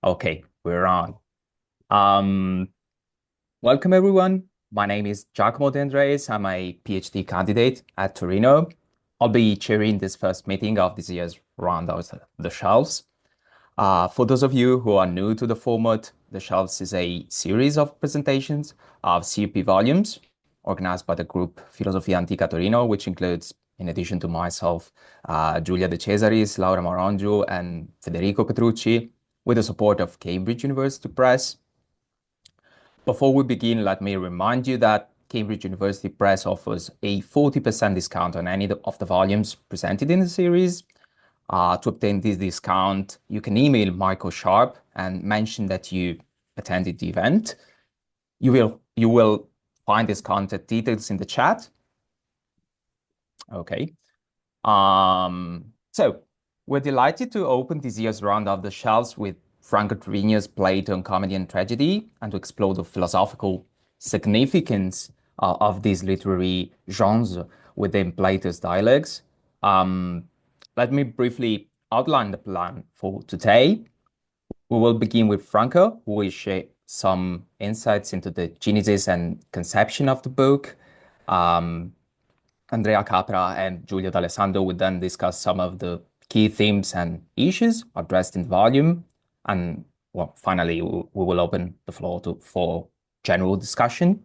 Okay, we're on. Um, Welcome everyone. My name is Giacomo De Andres. I'm a PhD candidate at Torino. I'll be chairing this first meeting of this year's round of the Shelves. For those of you who are new to the format, the Shelves is a series of presentations of CUP volumes organized by the group Filosofia Antica Torino, which includes, in addition to myself, Giulia De Cesaris, Laura Marangiu, and Federico Petrucci, with the support of Cambridge University Press. Before we begin, let me remind you that Cambridge University Press offers a 40% discount on any of the volumes presented in the series. To obtain this discount, you can email Michael Sharp and mention that you attended the event. You will find his contact details in the chat. Okay. So we're delighted to open this year's round of the shelves with Franco Trivigno's Plato on Comedy and Tragedy and to explore the philosophical significance of these literary genres within Plato's dialogues. Um, Let me briefly outline the plan for today. We will begin with Franco, who will share some insights into the genesis and conception of the book. Um, Andrea Capra and Giulia D'Alessandro will then discuss some of the key themes and issues addressed in the volume. And well, finally, we will open the floor for general discussion.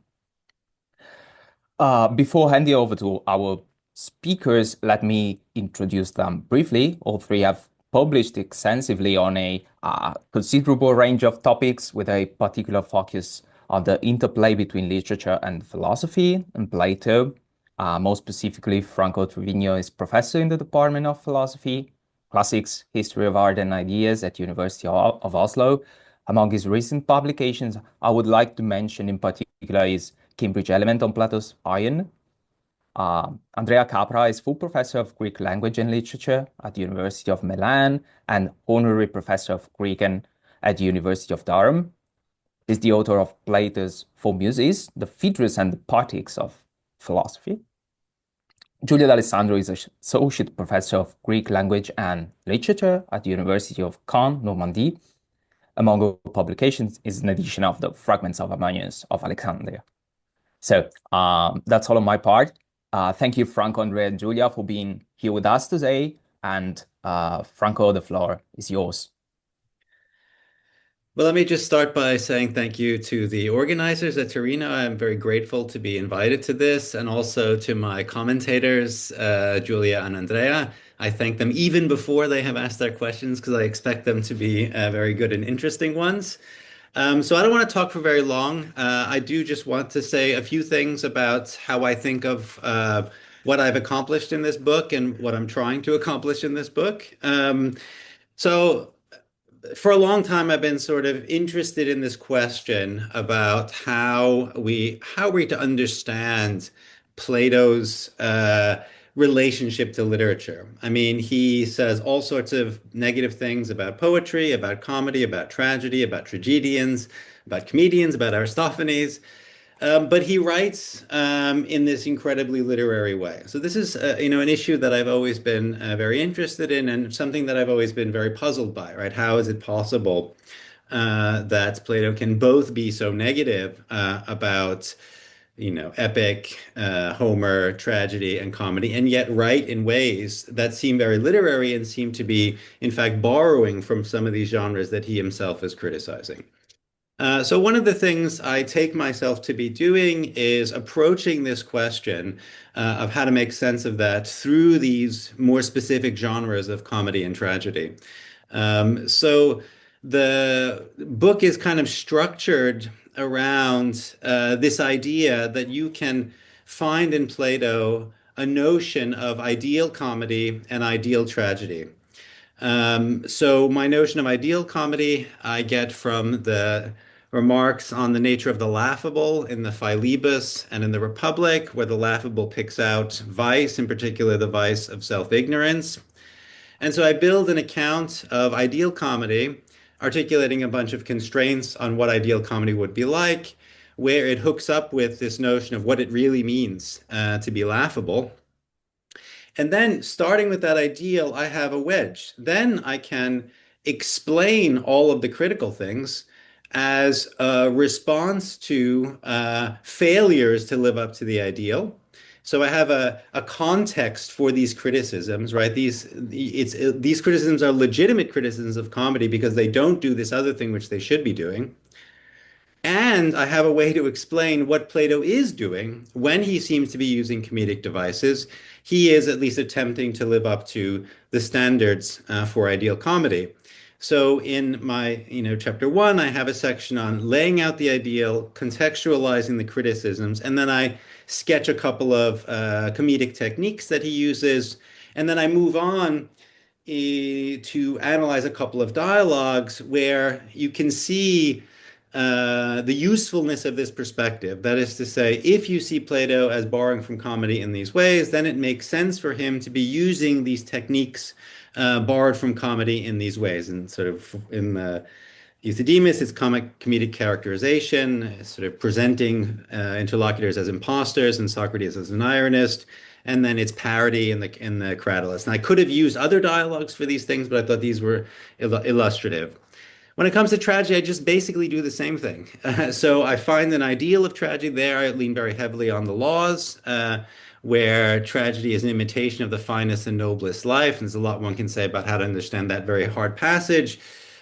Before handing over to our speakers, let me introduce them briefly. All three have published extensively on a considerable range of topics with a particular focus on the interplay between literature and philosophy and Plato. More specifically, Franco Trivigno is professor in the Department of Philosophy, Classics, History of Art and Ideas at University of Oslo. Among his recent publications, I would like to mention in particular is Cambridge Element on Plato's Ion. Andrea Capra is full professor of Greek language and literature at the University of Milan and honorary professor of Greek at the University of Durham. He's the author of Plato's Four Muses, the Phaedrus and the Poetics of Philosophy. Giulia D'Alessandro is associate professor of Greek language and literature at the University of Caen, Normandy. Among her publications is an edition of the Fragments of Ammonius of Alexandria. So that's all on my part. Thank you, Franco, Andrea, and Giulia, for being here with us today. And Franco, the floor is yours. Well, let me just start by saying thank you to the organizers at Torino. I'm very grateful to be invited to this, and also to my commentators, Julia and Andrea. I thank them even before they have asked their questions because I expect them to be very good and interesting ones. So I don't want to talk for very long. I do just want to say a few things about how I think of what I've accomplished in this book and what I'm trying to accomplish in this book. So for a long time, I've been sort of interested in this question about how we to understand Plato's relationship to literature. I mean, he says all sorts of negative things about poetry, about comedy, about tragedy, about tragedians, about comedians, about Aristophanes. But he writes in this incredibly literary way. So this is, an issue that I've always been very interested in, and something that I've always been very puzzled by, right? How is it possible that Plato can both be so negative about, epic, Homer, tragedy, and comedy, and yet write in ways that seem very literary and seem to be, in fact, borrowing from some of these genres that he himself is criticizing. So one of the things I take myself to be doing is approaching this question of how to make sense of that through these more specific genres of comedy and tragedy. So the book is kind of structured around this idea that you can find in Plato a notion of ideal comedy and ideal tragedy. So my notion of ideal comedy I get from the remarks on the nature of the laughable in the Philebus and in the Republic, where the laughable picks out vice, in particular the vice of self-ignorance. And so I build an account of ideal comedy, articulating a bunch of constraints on what ideal comedy would be like, where it hooks up with this notion of what it really means to be laughable. And then starting with that ideal, I have a wedge. Then I can explain all of the critical things as a response to failures to live up to the ideal. So I have a context for these criticisms, right? These criticisms are legitimate criticisms of comedy because they don't do this other thing which they should be doing. And I have a way to explain what Plato is doing when he seems to be using comedic devices. He is at least attempting to live up to the standards for ideal comedy. So in my, chapter one, I have a section on laying out the ideal, contextualizing the criticisms, and then I sketch a couple of comedic techniques that he uses, and then I move on to analyze a couple of dialogues where you can see the usefulness of this perspective. That is to say, if you see Plato as borrowing from comedy in these ways, then it makes sense for him to be using these techniques borrowed from comedy in these ways. And sort of in the Euthydemus, it's comedic characterization, sort of presenting interlocutors as imposters and Socrates as an ironist. And then it's parody in the Cratylus. And I could have used other dialogues for these things, but I thought these were illustrative. When it comes to tragedy, I just basically do the same thing. So I find an ideal of tragedy there. I lean very heavily on the laws, where tragedy is an imitation of the finest and noblest life. And there's a lot one can say about how to understand that very hard passage.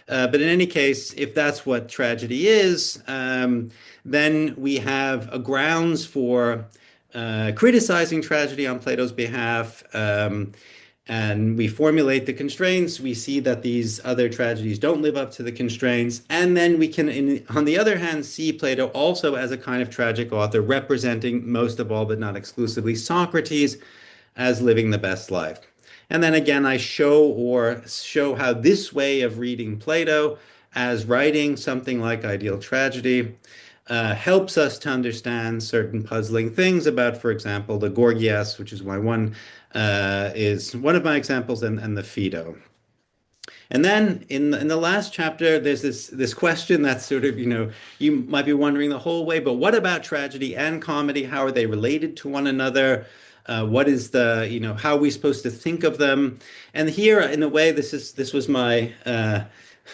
But in any case, if that's what tragedy is, then we have a grounds for criticizing tragedy on Plato's behalf. And we formulate the constraints. We see that these other tragedies don't live up to the constraints. And then we can, on the other hand, see Plato also as a kind of tragic author, representing most of all, but not exclusively, Socrates as living the best life. And then again, I show how this way of reading Plato as writing something like Ideal Tragedy helps us to understand certain puzzling things about, for example, the Gorgias, which is is one of my examples, and the Phaedo. And then in the last chapter, there's this question that's sort of, you might be wondering the whole way, but what about tragedy and comedy? How are they related to one another? What is how are we supposed to think of them? And here, in a way, this was my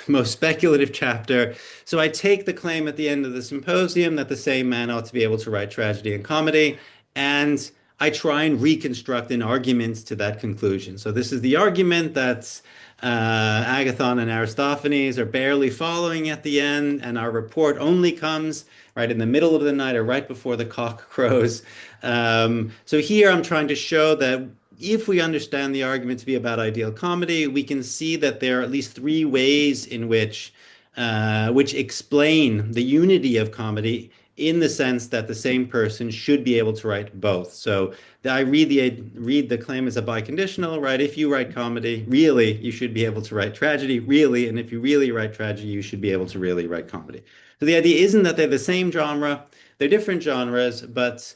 most speculative chapter. So I take the claim at the end of the symposium that the same man ought to be able to write tragedy and comedy, and I try and reconstruct an argument to that conclusion. So this is the argument that Agathon and Aristophanes are barely following at the end, and our report only comes right in the middle of the night or right before the cock crows. So here I'm trying to show that if we understand the argument to be about ideal comedy, we can see that there are at least three ways in which explain the unity of comedy in the sense that the same person should be able to write both. So I read the claim as a biconditional, right? If you write comedy, really, you should be able to write tragedy, really. And if you really write tragedy, you should be able to really write comedy. So the idea isn't that they're the same genre, they're different genres, but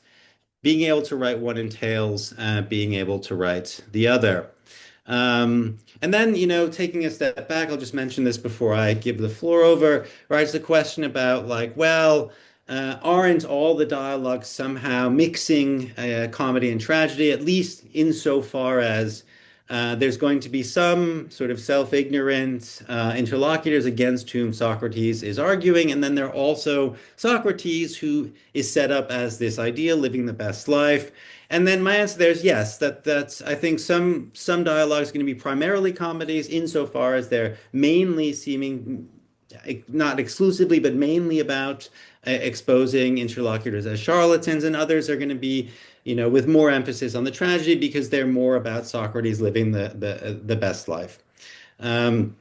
being able to write one entails being able to write the other. And then, taking a step back, I'll just mention this before I give the floor over, right? It's a question about like, well, aren't all the dialogues somehow mixing comedy and tragedy, at least insofar as there's going to be some sort of self-ignorant interlocutors against whom Socrates is arguing, and then there are also Socrates, who is set up as this ideal, living the best life. And then my answer there is yes, that's I think some dialogue is going to be primarily comedies insofar as they're mainly seeming not exclusively, but mainly about exposing interlocutors as charlatans, and others are going to be, with more emphasis on the tragedy because they're more about Socrates living the best life. Um,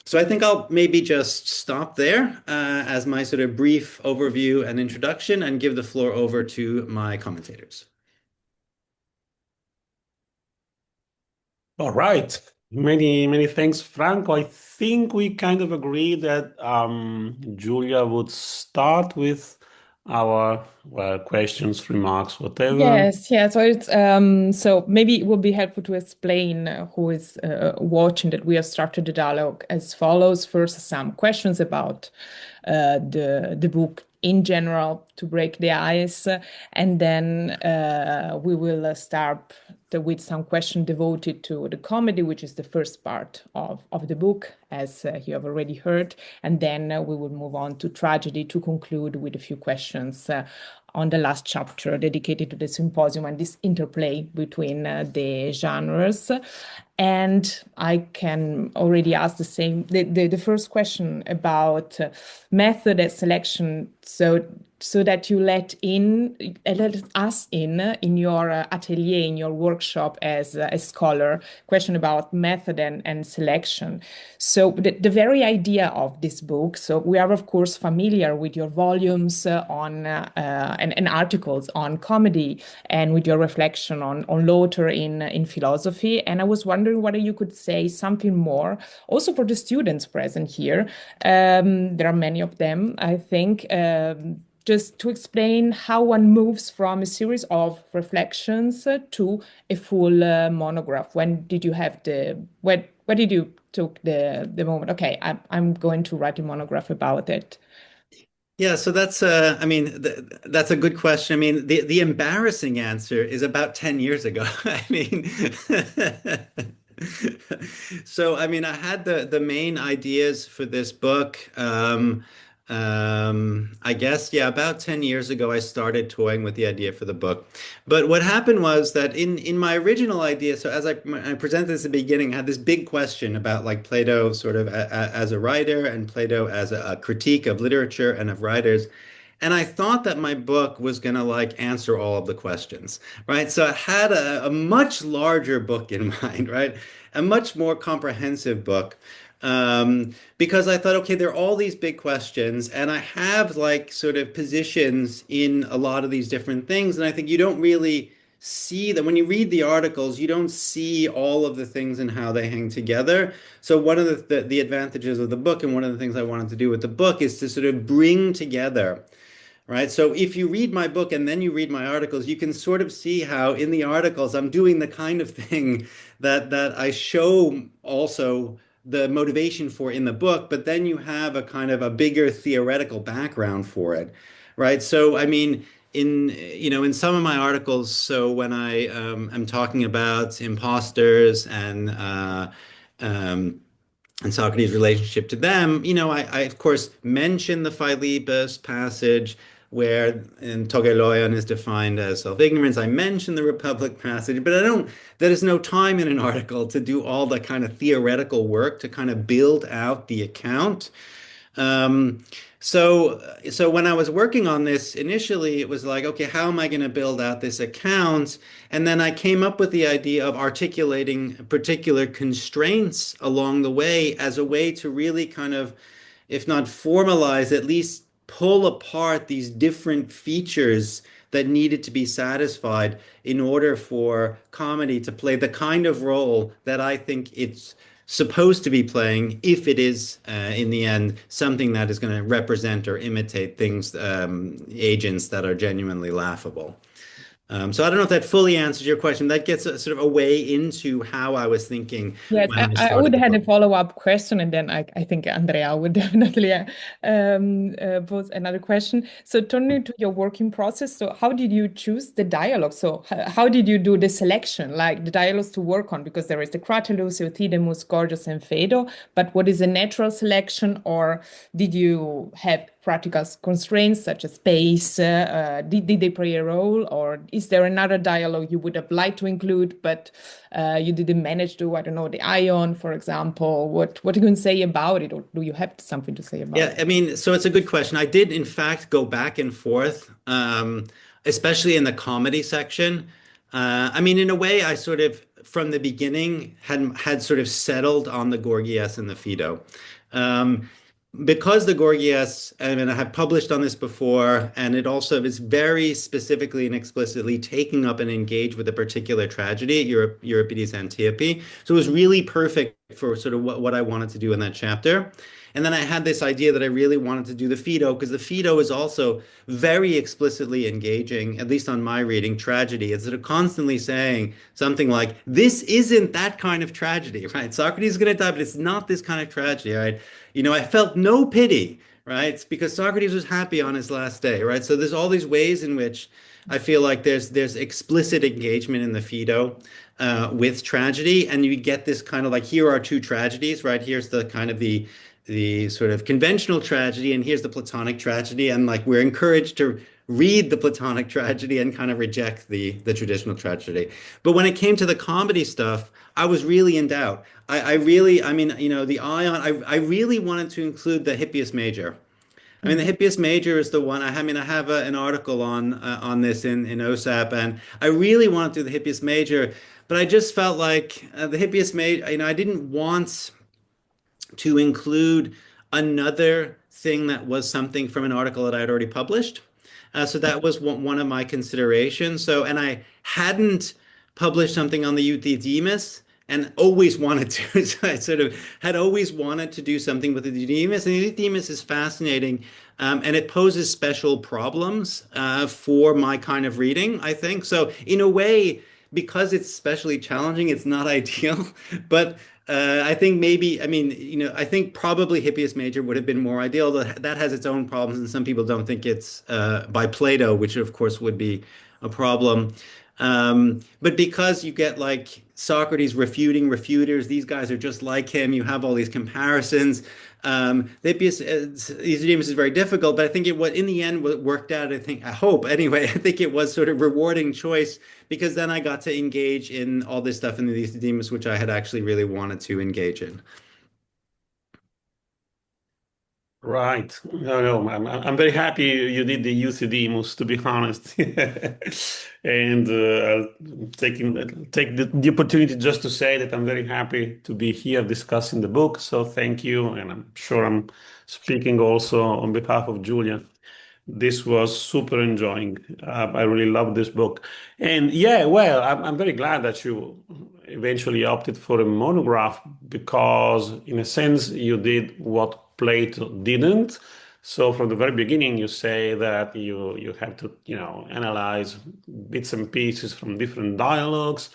so I think I'll maybe just stop there as my sort of brief overview and introduction, and give the floor over to my commentators. All right. Many thanks, Franco. I think we kind of agree that Julia would start with our questions, remarks, whatever. Yes, yeah. So it's so maybe it would be helpful to explain who is watching that we have started the dialogue as follows. First, some questions about the book in general to break the ice, and then we will start with some question devoted to the comedy, which is the first part of the book, as you have already heard. And then we will move on to tragedy to conclude with a few questions on the last chapter dedicated to the symposium and this interplay between the genres. And I can already ask the first question about method and selection. So that you let us in your atelier, in your workshop as a scholar, question about method and selection. So the very idea of this book, so we are of course familiar with your volumes and articles on comedy and with your reflection on Lauter in philosophy. And I was wondering whether you could say something more, also for the students present here. There are many of them, I think. Just to explain how one moves from a series of reflections to a full monograph. When did you have where did you took the moment? Okay, I'm going to write a monograph about it. Yeah, so that's I mean that's a good question. I mean the embarrassing answer is about 10 years ago. I mean so I mean I had the main ideas for this book I guess yeah about 10 years ago I started toying with the idea for the book. But what happened was that in my original idea, so as I presented this at the beginning, I had this big question about like Plato sort of as a writer and Plato as a critique of literature and of writers. And I thought that my book was going to like answer all of the questions, right? So I had a much larger book in mind, right? A much more comprehensive book. Because I thought, okay, there are all these big questions, and I have like sort of positions in a lot of these different things. And I think you don't really see that when you read the articles, you don't see all of the things and how they hang together. So one of the advantages of the book, and one of the things I wanted to do with the book, is to sort of bring together, right? So if you read my book and then you read my articles, you can sort of see how in the articles I'm doing the kind of thing that I show also the motivation for in the book, but then you have a kind of a bigger theoretical background for it, right? So I mean, in some of my articles, so when I am talking about imposters um, and Socrates' relationship to them, I of course mention the Philebus passage where in togeloion is defined as self-ignorance. I mention the Republic passage, but there is no time in an article to do all the kind of theoretical work to kind of build out the account. Um, so when I was working on this initially, it was like, okay, how am I going to build out this account? And then I came up with the idea of articulating particular constraints along the way as a way to really kind of, if not formalize, at least pull apart these different features that needed to be satisfied in order for comedy to play the kind of role that I think it's supposed to be playing if it is in the end something that is going to represent or imitate things, agents that are genuinely laughable. So I don't know if that fully answers your question. That gets sort of a way into how I was thinking Yes, when I I started would the have book. a follow-up question, and then I think Andrea would definitely pose another question. So turning to your working process, so how did you choose the dialogue? So how did you do the selection, like the dialogues to work on? Because there is the Cratylus, Euthydemus, Gorgias, and Phaedo, but what is a natural selection, or did you have practical constraints such as space? Did they play a role, or is there another dialogue you would have liked to include, but you didn't manage to, I don't know, the Ion, for example? What you can say about it, or do you have something to say about Yeah, it? I mean, so it's a good question. I did, in fact, go back and forth, especially in the comedy section. I mean, in a way, I sort of, from the beginning, had sort of settled on the Gorgias and the Phaedo. Um, because the Gorgias, I mean, I have published on this before, and it also is very specifically and explicitly taking up and engaged with a particular tragedy, Euripides' Antiope. So it was really perfect for sort of what I wanted to do in that chapter. And then I had this idea that I really wanted to do the Phaedo because the Phaedo is also very explicitly engaging, at least on my reading, tragedy. It's sort of constantly saying something like, this isn't that kind of tragedy, right? Socrates is going to die, but it's not this kind of tragedy, right? I felt no pity right? Because Socrates was happy on his last day, right? So there's all these ways in which I feel like there's explicit engagement in the Phaedo with tragedy, and you get this kind of like here are two tragedies, right? Here's the kind of the sort of conventional tragedy, and here's the Platonic tragedy, and like we're encouraged to read the Platonic tragedy and kind of reject the traditional tragedy. But when it came to the comedy stuff, I was really in doubt. I really, I mean, the Ion, I really wanted to include the Hippias Major. I mean, the Mhm. Hippias Major is the one. I mean, I have an article on this in OSAP, and I really want to do the Hippias Major, but I just felt like the Hippias Major. I didn't want to include another thing that was something from an article that I had already published. So that was one of my considerations. So, and I hadn't published something on the Euthydemus and always wanted to. So I sort of had always wanted to do something with the Euthydemus. And the Euthydemus is fascinating, and it poses special problems for my kind of reading, I think. So, in a way, because it's especially challenging, it's not ideal. But I think maybe, I mean, I think probably Hippias Major would have been more ideal. That has its own problems, and some people don't think it's by Plato, which of course would be a problem. But because you get like Socrates refuting refuters, these guys are just like him. You have all these comparisons. Hippias, Euthydemus is very difficult, but I think it was in the end what worked out. I hope anyway. I think it was sort of rewarding choice because then I got to engage in all this stuff in the Euthydemus, which I had actually really wanted to engage in. Right. No, no, I'm very happy you did the Euthydemus, to be honest. And take the opportunity just to say that I'm very happy to be here discussing the book. So thank you. And I'm sure I'm speaking also on behalf of Julia. This was super enjoying. I really love this book. And yeah, well, I'm very glad that you eventually opted for a monograph because, in a sense, you did what Plato didn't. So from the very beginning, you say that you have to, analyze bits and pieces from different dialogues.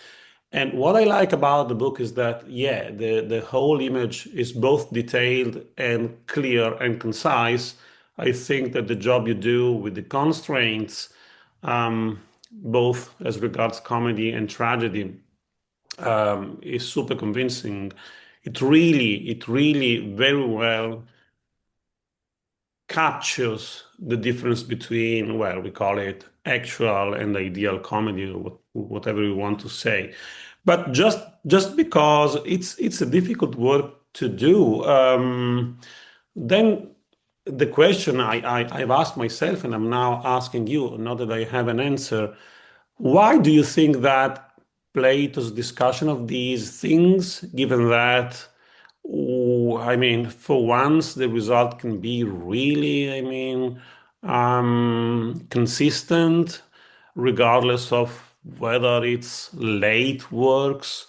And what I like about the book is that, yeah, the whole image is both detailed and clear and concise. I think that the job you do with the constraints, both as regards comedy and tragedy, is super convincing. It really very well captures the difference between, well, we call it actual and ideal comedy, or whatever we want to say. But just because it's a difficult work to do, then the question I've asked myself, and I'm now asking you, now that I have an answer, why do you think that Plato's discussion of these things, given that, I mean, for once, the result can be really, consistent, regardless of whether it's late works,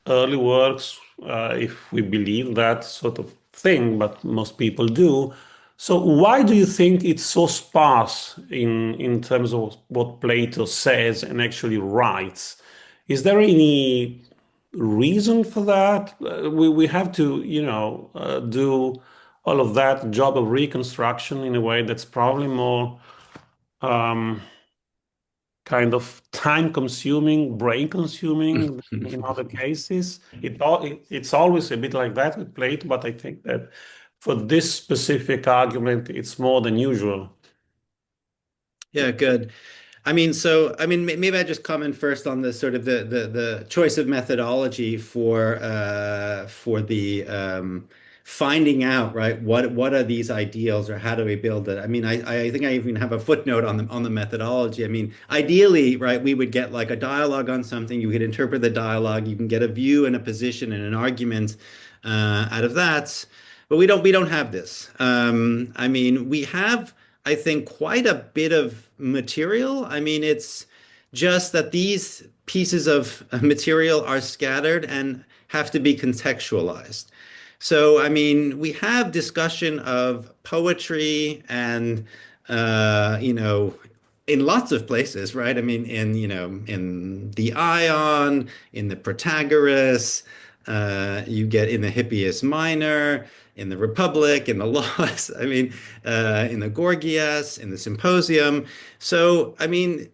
early works, if we believe that sort of thing, but most people do. So why do you think it's so sparse in terms of what Plato says and actually writes? Is there any reason for that? We have to, do all of that job of reconstruction in a way that's probably more um, kind of time consuming, brain consuming in other cases. It's always a bit like that with Plato, but I think that for this specific argument, it's more than usual. Yeah, good. Maybe I just comment first on the sort of the choice of methodology for the finding out, right? What are these ideals, or how do we build it? I think I even have a footnote on the methodology. I mean, ideally, right, we would get like a dialogue on something. You could interpret the dialogue. You can get a view and a position and an argument out of that. But we don't have this. We have, I think, quite a bit of material. I mean, it's just that these pieces of material are scattered and have to be contextualized. So, I mean, we have discussion of poetry and, in lots of places, right? I mean, in the Ion, in the Protagoras, you get in the Hippias Minor, in the Republic, in the Laws, I mean, in the Gorgias, in the Symposium. So, I mean,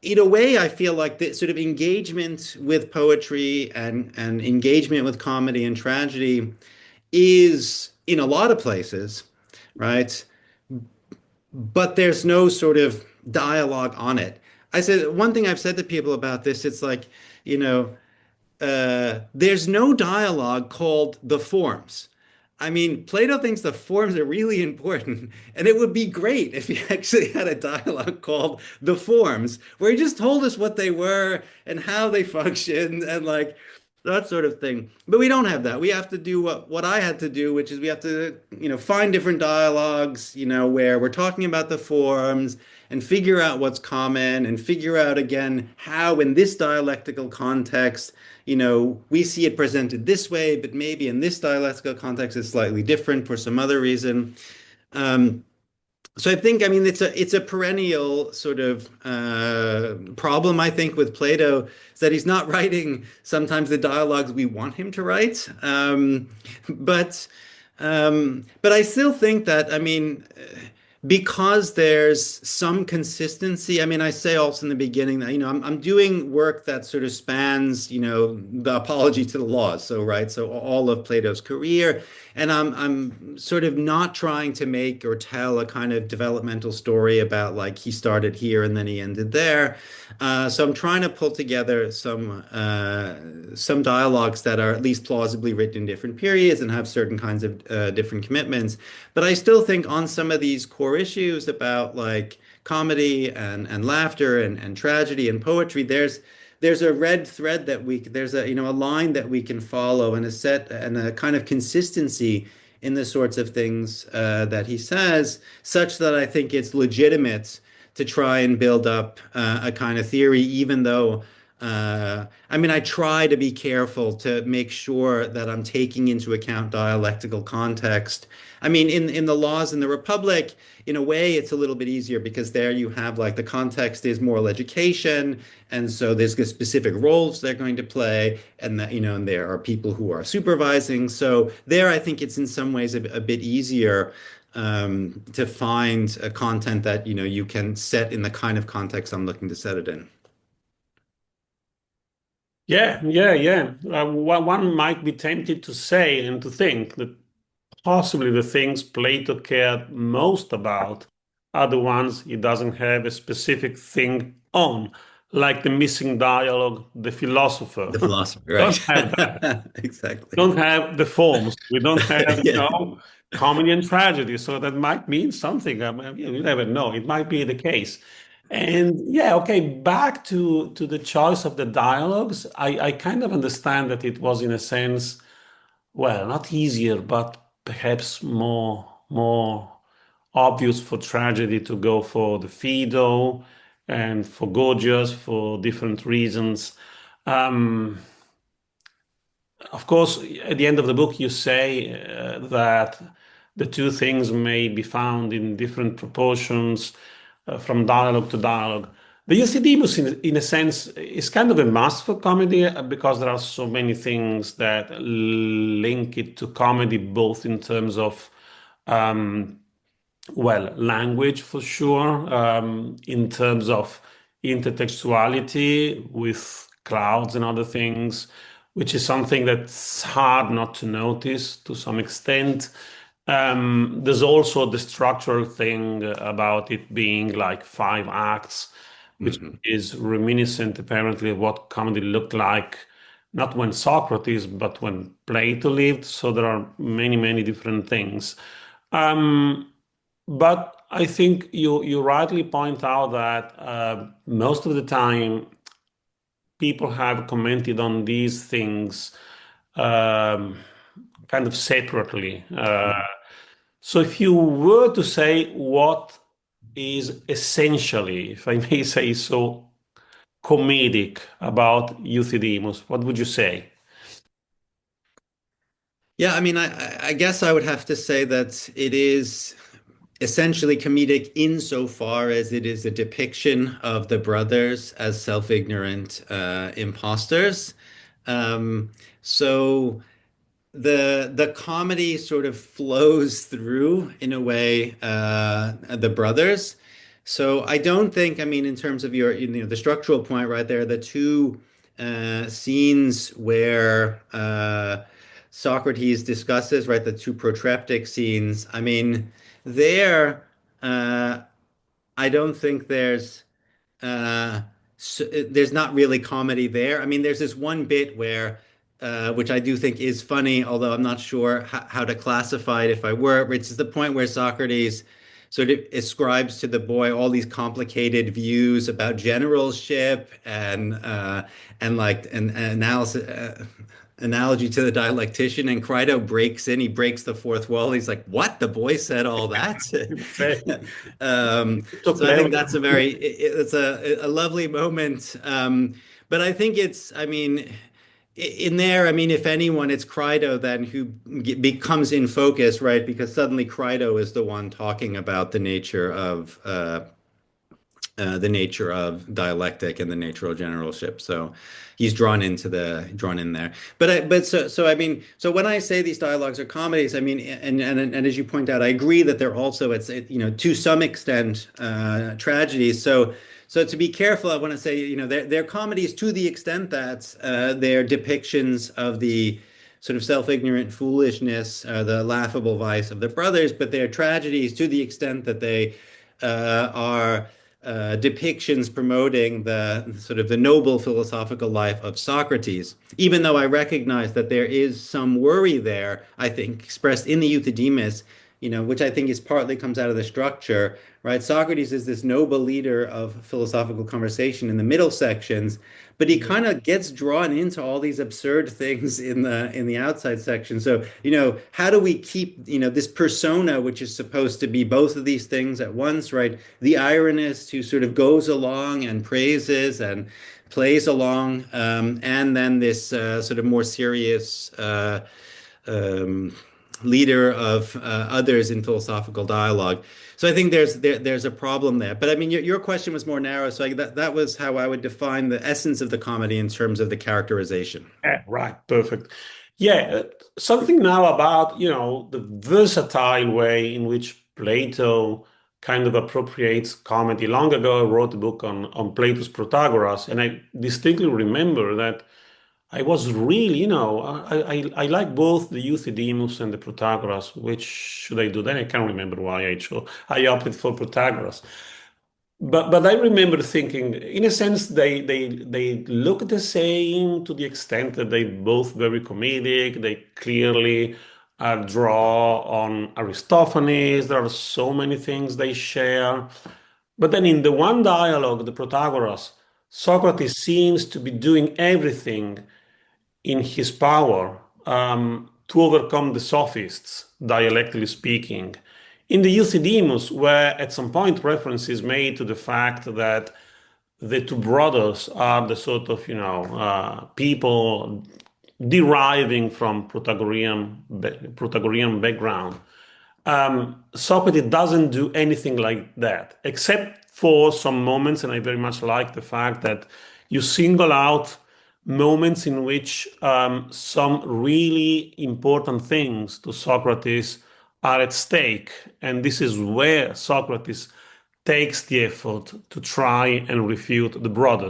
in a way, I feel like the sort of engagement with poetry and engagement with comedy and tragedy is in a lot of places, right? But there's no sort of dialogue on it. I said one thing I've said to people about this, it's like, you know, there's no dialogue called the forms. I mean, Plato thinks the forms are really important, and it would be great if he actually had a dialogue called the forms, where he just told us what they were and how they functioned and like that sort of thing. But we don't have that. We have to do what I had to do, which is we have to, find different dialogues, where we're talking about the forms and figure out what's common and figure out again how in this dialectical context we see it presented this way, but maybe in this dialectical context it's slightly different for some other reason. Um, so I think, I mean, it's a perennial sort of problem, I think, with Plato, is that he's not writing sometimes the dialogues we want him to write. But but I still think that, I mean, because there's some consistency. I mean, I say also in the beginning that, I'm doing work that sort of spans, the apology to the laws. So, right. So all of Plato's career. And I'm sort of not trying to make or tell a kind of developmental story about like he started here and then he ended there. So I'm trying to pull together some dialogues that are at least plausibly written in different periods and have certain kinds of different commitments. But I still think on some of these core issues about like comedy and laughter and tragedy and poetry, there's a red thread that there's a line that we can follow and a set and a kind of consistency in the sorts of things that he says, such that I think it's legitimate to try and build up a kind of theory, even though I mean, I try to be careful to make sure that I'm taking into account dialectical context. I mean, in the laws in the Republic, in a way, it's a little bit easier because there you have like the context is moral education, and so there's the specific roles they're going to play, and that and there are people who are supervising. So there, I think it's in some ways a bit easier to find a content that you can set in the kind of context I'm looking to set it in. Yeah, yeah, yeah. One might be tempted to say and to think that possibly the things Plato cared most about are the ones he doesn't have a specific thing on, like the missing dialogue, the philosopher. The philosopher, Don't right? have that. Exactly. Don't have the forms. We don't have, Yeah. comedy and tragedy. So that might mean something. I mean, you never know. It might be the case. And yeah, okay, back to the choice of the dialogues. I kind of understand that it was in a sense, well, not easier, but perhaps more obvious for tragedy to go for the Phaedo and for Gorgias for different reasons. Um, of course, at the end of the book, you say that the two things may be found in different proportions from dialogue to dialogue. The Euthydemus, in a sense, is kind of a must for comedy because there are so many things that link it to comedy, both in terms of um, well, language for sure, in terms of intertextuality with clouds and other things, which is something that's hard not to notice to some extent. There's also the structural thing about it being like five acts, which Mhm. is reminiscent apparently of what comedy looked like, not when Socrates, but when Plato lived. So there are many, many different things. Um, but I think you rightly point out that most of the time people have commented on these things um, kind of separately. So if you were to say what is essentially, if I may say so, comedic about Euthydemus, what would you say? Yeah, I mean, I guess I would have to say that it is essentially comedic insofar as it is a depiction of the brothers as self-ignorant imposters. Um, so. the comedy sort of flows through in a way the brothers. So I don't think, I mean, in terms of your, the structural point right there, the two scenes where Socrates discusses, right, the two protreptic scenes. I mean, there, uh, I don't think uh, there's not really comedy there. I mean, there's this one bit where, which I do think is funny, although I'm not sure how to classify it if I were, which is the point where Socrates sort of ascribes to the boy all these complicated views about generalship and like an analysis. Analogy to the dialectician, and Crito breaks in, he breaks the fourth wall. He's like, "What? The boy said all that?" So So I clever. think that's it's a lovely moment. But I think it's, I mean, in there, I mean, if anyone, it's Crito then who becomes in focus, right? Because suddenly Crito is the one talking about the nature of dialectic and the nature of generalship. So he's drawn in there. But I mean, so when I say these dialogues are comedies, I mean, and as you point out, I agree that they're also, to some extent, tragedies. So to be careful, I want to say, they're comedies to the extent that they're depictions of the sort of self-ignorant foolishness, the laughable vice of the brothers, but they're tragedies to the extent that they are depictions promoting the sort of the noble philosophical life of Socrates. Even though I recognize that there is some worry there, I think expressed in the Euthydemus, which I think is partly comes out of the structure, right? Socrates is this noble leader of philosophical conversation in the middle sections, but he kind of gets drawn into all these absurd things in the outside section. So, how do we keep, this persona, which is supposed to be both of these things at once, right? The ironist who sort of goes along and praises and plays along, and then this sort of more serious um, leader of others in philosophical dialogue. So I think there's a problem there. But I mean, your question was more narrow, so that was how I would define the essence of the comedy in terms of the characterization. Yeah, right, perfect. Yeah, something now about, the versatile way in which Plato kind of appropriates comedy. Long ago, I wrote a book on Plato's Protagoras, and I distinctly remember that I was really, I like both the Euthydemus and the Protagoras. Which should I do? Then I can't remember why I opted for Protagoras. But I remember thinking, in a sense, they look the same to the extent that they both very comedic. They clearly draw on Aristophanes. There are so many things they share. But then in the one dialogue, the Protagoras, Socrates seems to be doing everything in his power to overcome the sophists, dialectically speaking. In the Euthydemus, where at some point reference is made to the fact that the two brothers are the sort of, people deriving from Protagorean background. Socrates doesn't do anything like that, except for some moments, and I very much like the fact that you single out moments in which some really important things to Socrates are at stake. And this is where Socrates takes the effort to try and refute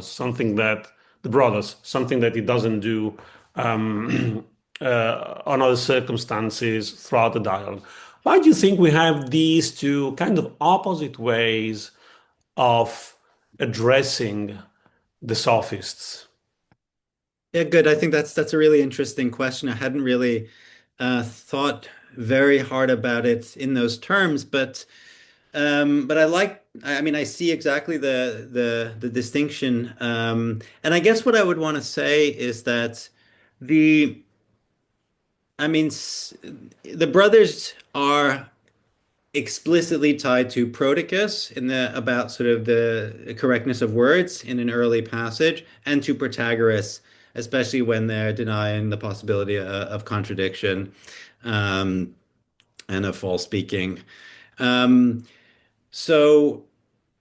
something that he doesn't do on other circumstances throughout the dialogue. Why do you think we have these two kind of opposite ways of addressing the sophists? Yeah, good. I think that's a really interesting question. I hadn't really thought very hard about it in those terms, but I mean, I see exactly the distinction. And I guess what I would want to say is that the I mean, the brothers are explicitly tied to Prodicus in the about sort of the correctness of words in an early passage, and to Protagoras, especially when they're denying the possibility of contradiction um, and of false speaking. Um, so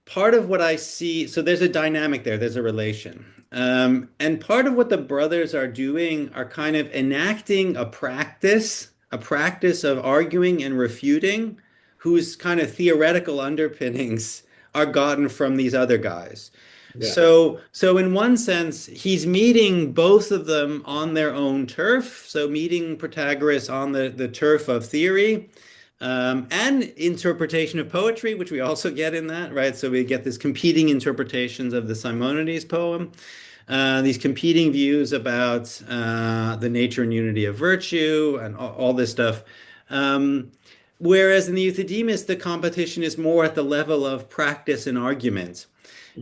part of what I see, so there's a dynamic there, there's a relation. And part of what the brothers are doing are kind of enacting a practice of arguing and refuting, whose kind of theoretical underpinnings are gotten from these other guys. Yeah. So in one sense, he's meeting both of them on their own turf. So meeting Protagoras on the turf of theory, and interpretation of poetry, which we also get in that, right? So we get this competing interpretations of the Simonides poem, these competing views about the nature and unity of virtue and all this stuff. Um, Whereas in the Euthydemus, the competition is more at the level of practice and argument.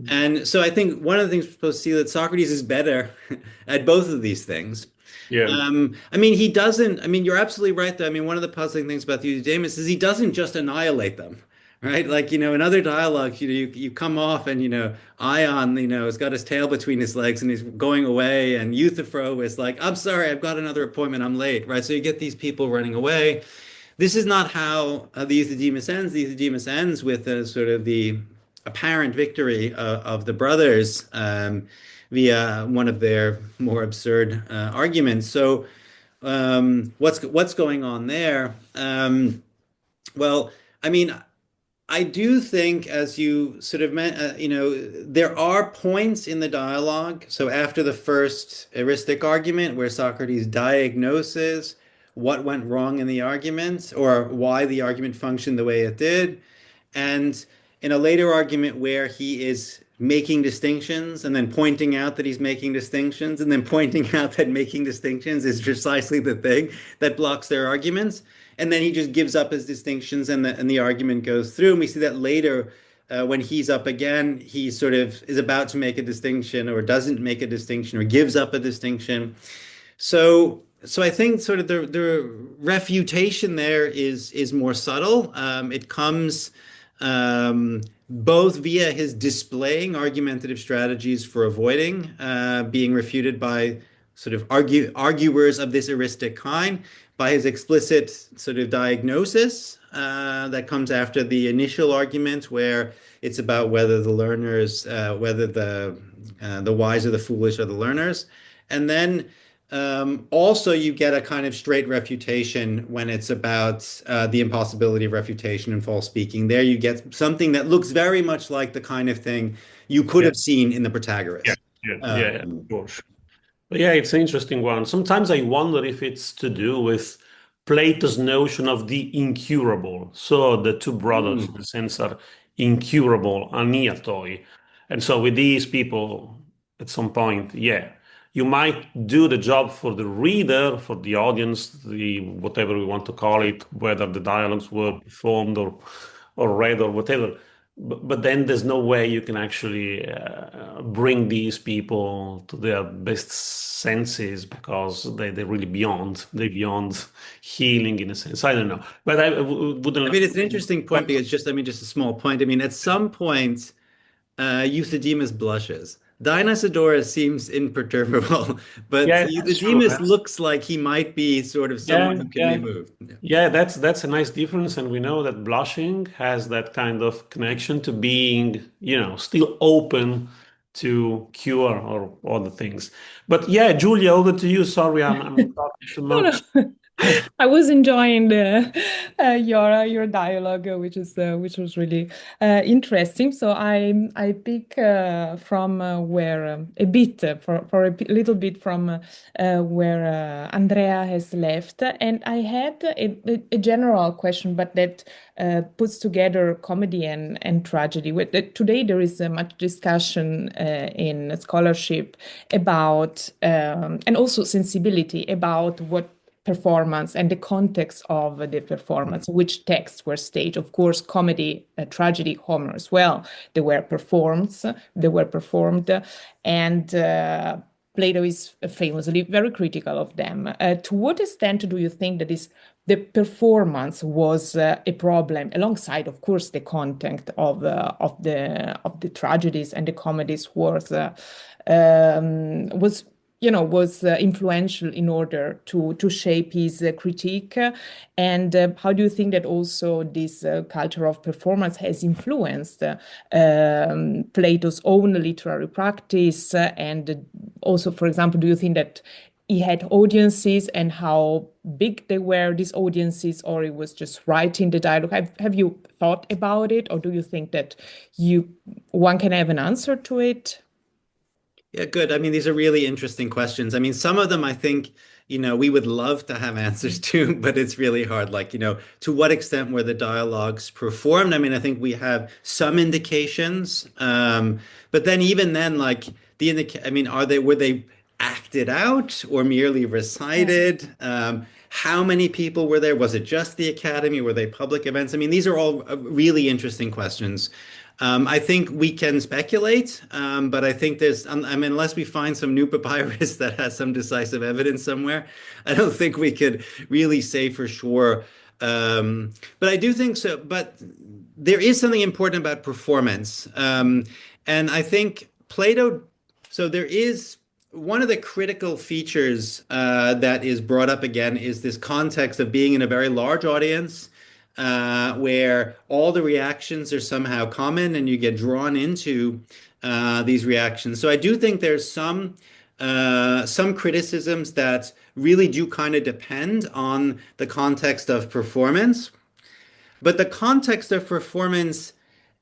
And so I think one of the things we're supposed to see that Socrates is better at both of these things. Yeah. I mean, he doesn't, I mean, you're absolutely right, though. I mean, one of the puzzling things about the Euthydemus is he doesn't just annihilate them, right? Like, in other dialogues, you come off and, Ion, has got his tail between his legs and he's going away. And Euthyphro is like, I'm sorry, I've got another appointment, I'm late, right? So you get these people running away. This is not how the Euthydemus ends. The Euthydemus ends with sort of the apparent victory of the brothers via one of their more absurd arguments. So, what's going on there? Well, I mean, I do think, as you sort of meant, there are points in the dialogue. So after the first heuristic argument, where Socrates diagnoses what went wrong in the argument or why the argument functioned the way it did, and in a later argument where he is making distinctions and then pointing out that he's making distinctions and then pointing out that making distinctions is precisely the thing that blocks their arguments. And then he just gives up his distinctions and the argument goes through. And we see that later when he's up again, he sort of is about to make a distinction or doesn't make a distinction or gives up a distinction. So I think sort of the refutation there is more subtle. It comes both via his displaying argumentative strategies for avoiding being refuted by sort of arguers of this heuristic kind, by his explicit sort of diagnosis that comes after the initial argument, where it's about whether the learners, whether the wise or the foolish are the learners, and then also, you get a kind of straight refutation when it's about the impossibility of refutation and false speaking. There, you get something that looks very much like the kind of thing you could Yeah. have seen in the Yeah. Protagoras. Yeah. Yeah. Of Um, course. But yeah, it's an interesting one. Sometimes I wonder if it's to do with Plato's notion of the incurable. So the two brothers, in mm, a sense, are incurable, aniatoi. And so with these people, at some point, yeah, you might do the job for the reader, for the audience, the whatever we want to call it, whether the dialogues were performed or read or whatever. But then there's no way you can actually bring these people to their best senses because they're beyond healing in a sense. I don't know, but I wouldn't. mean, it's an interesting point because just, I mean, just a small point. I mean, at some point, Euthydemus blushes. Dionysiodorus seems imperturbable, but Yeah, that's true. Euthydemus looks like he might be sort of someone Yeah, who can be yeah. moved. Yeah. Yeah, that's a nice difference, and we know that blushing has that kind of connection to being, still open to cure or other things. But yeah, Julia, over to you. Sorry, I'm talking too No, much. no. I was enjoying your dialogue, which was really interesting. So I pick from where a bit for little bit from where Andrea has left, and I had a general question, but that puts together comedy and tragedy. Today there is much discussion in scholarship about and also sensibility about what performance and the context of the performance, which texts were staged. Of course, comedy, tragedy, Homer as well. They were performed, and Plato is famously very critical of them. To what extent do you think that the performance was a problem, alongside, of course, the content of the tragedies and the comedies was was influential in order to shape his critique. And how do you think that also this culture of performance has influenced Plato's own literary practice? And also, for example, do you think that he had audiences and how big they were, these audiences, or he was just writing the dialogue? Have you thought about it, or do you think that one can have an answer to it? Yeah, good. I mean, these are really interesting questions. I mean, some of them I think, we would love to have answers to, but it's really hard. Like, to what extent were the dialogues performed? I mean, I think we have some indications. But then even then, like I mean, were they acted out or merely Yeah. recited? How many people were there? Was it just the Academy? Were they public events? I mean, these are all really interesting questions. I think we can speculate, but I think I mean, unless we find some new papyrus that has some decisive evidence somewhere, I don't think we could really say for sure. But I do think so. But there is something important about performance. And I think Plato, so there is one of the critical features that is brought up again is this context of being in a very large audience where all the reactions are somehow common and you get drawn into these reactions. So I do think there's some criticisms that really do kind of depend on the context of performance, but the context of performance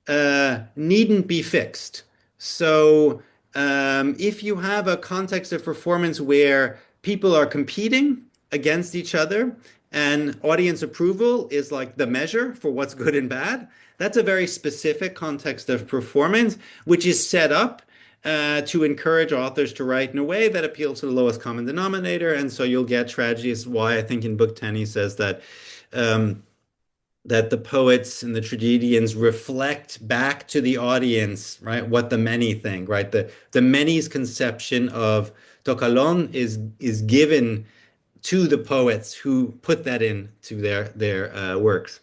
needn't be fixed. So if you have a context of performance where people are competing against each other and audience approval is like the measure for what's good and bad, that's a very specific context of performance, which is set up to encourage authors to write in a way that appeals to the lowest common denominator. And so you'll get tragedies. Why I think in book 10 he says um, that the poets and the tragedians reflect back to the audience, right, what the many think, right? The many's conception of to kalon is given to the poets who put that into their works.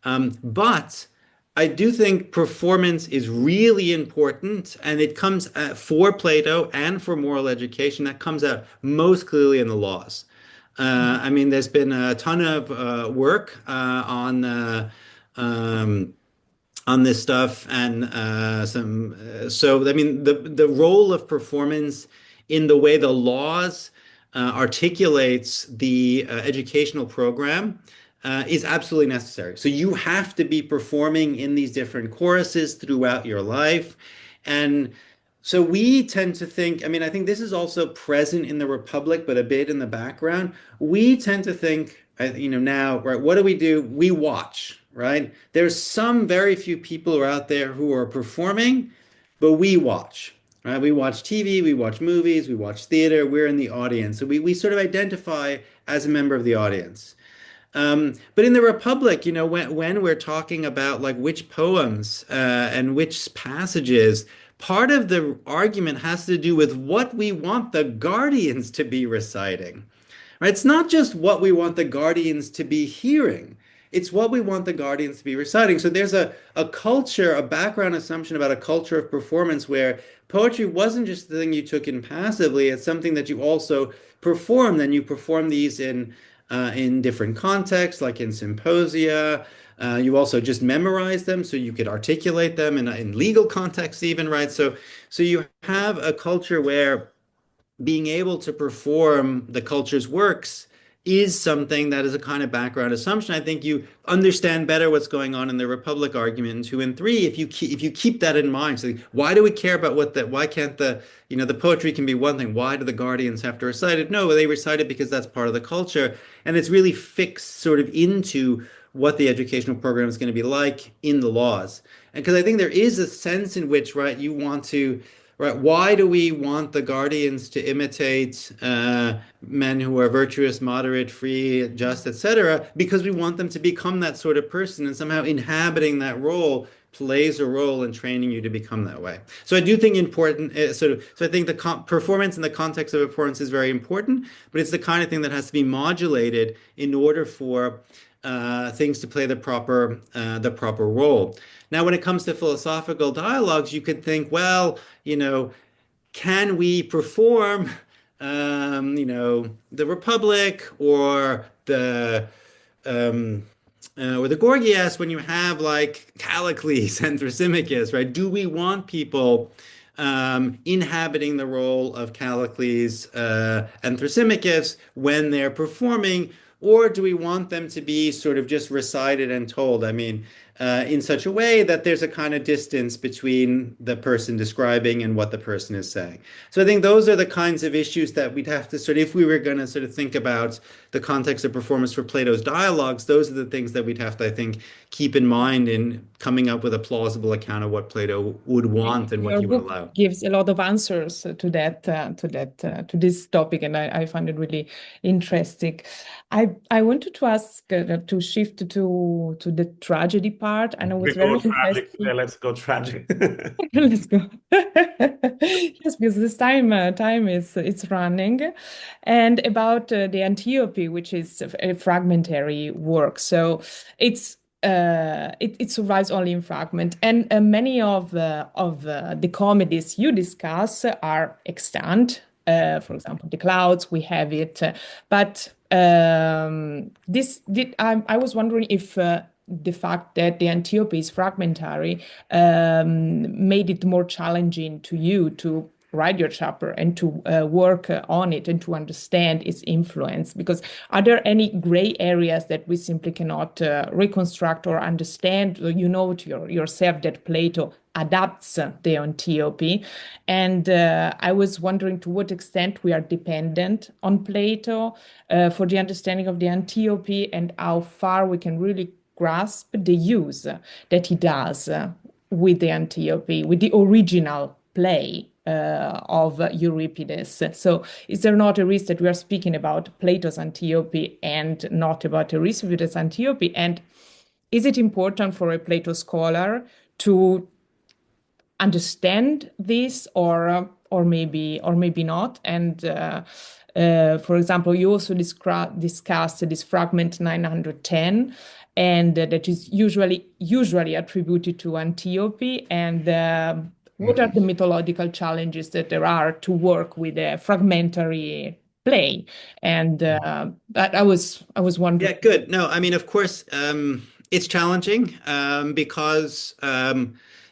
But I do think performance is really important, and it comes for Plato and for moral education. That comes out most clearly in the laws. I mean, there's been a ton of work on this stuff, and so I mean, the role of performance in the way the laws articulates the educational program is absolutely necessary. So you have to be performing in these different choruses throughout your life. And so we tend to think, I mean, I think this is also present in the Republic, but a bit in the background. We tend to think, now, right, what do? We watch, right? There's some very few people who are out there who are performing, but we watch. Right? We watch TV, we watch movies, we watch theater, we're in the audience. So we sort of identify as a member of the audience. But in the Republic, when we're talking about like which poems and which passages, part of the argument has to do with what we want the guardians to be reciting. Right? It's not just what we want the guardians to be hearing. It's what we want the guardians to be reciting. So there's a culture, a background assumption about a culture of performance where poetry wasn't just the thing you took in passively, it's something that you also performed. And you perform these in different contexts, like in symposia. You also just memorize them so you could articulate them in legal contexts even, right? So you have a culture where being able to perform the culture's works is something that is a kind of background assumption. I think you understand better what's going on in the Republic argument in 2 and 3 if you keep that in mind. So why do we care about why can't the poetry can be one thing. Why do the guardians have to recite it? No, they recite it because that's part of the culture. And it's really fixed sort of into what the educational program is going to be like in the laws. And because I think there is a sense in which, right, you want to, right, why do we want the guardians to imitate men who are virtuous, moderate, free, just, etc.? Because we want them to become that sort of person, and somehow inhabiting that role plays a role in training you to become that way. So I do think important so I think the performance in the context of performance is very important, but it's the kind of thing that has to be modulated in order for things to play the proper role. Now, when it comes to philosophical dialogues, you could think, well, can we perform the Republic or the Gorgias, when you have like Callicles and Thrasymachus, right? Do we want people inhabiting the role of Callicles and Thrasymachus when they're performing, or do we want them to be sort of just recited and told? I mean, in such a way that there's a kind of distance between the person describing and what the person is saying. So I think those are the kinds of issues that we'd have to sort of, if we were going to sort of think about the context of performance for Plato's dialogues, those are the things that we'd have to, I think, keep in mind in coming up with a plausible account of what Plato would want and what Your he would book allow. gives a lot of answers to this topic, and I find it really interesting. I wanted to ask to shift to the tragedy part, and I was We go very tragic. interested. Yeah, let's go tragic. Let's go. Yes, because this time is it's running, and about the Antiope, which is a fragmentary work. So it survives only in fragment, and many of the comedies you discuss are extant. For example, the clouds, we have it, but this did I was wondering if the fact that the Antiope is fragmentary made it more challenging to you to write your chapter and to work on it and to understand its influence. Because are there any gray areas that we simply cannot reconstruct or understand? You know to yourself that Plato adapts the Antiope. And I was wondering to what extent we are dependent on Plato for the understanding of the Antiope and how far we can really grasp the use that he does with the Antiope, with the original play of Euripides. So, is there not a risk that we are speaking about Plato's Antiope and not about Euripides' Antiope? And is it important for a Plato scholar to understand this, or maybe not? And for example, you also discussed this fragment 910, and that is usually attributed to Antiope. And what are the mythological challenges that there are to work with a fragmentary play? And I was Yeah, wondering. good. No, I mean, of course, it's challenging because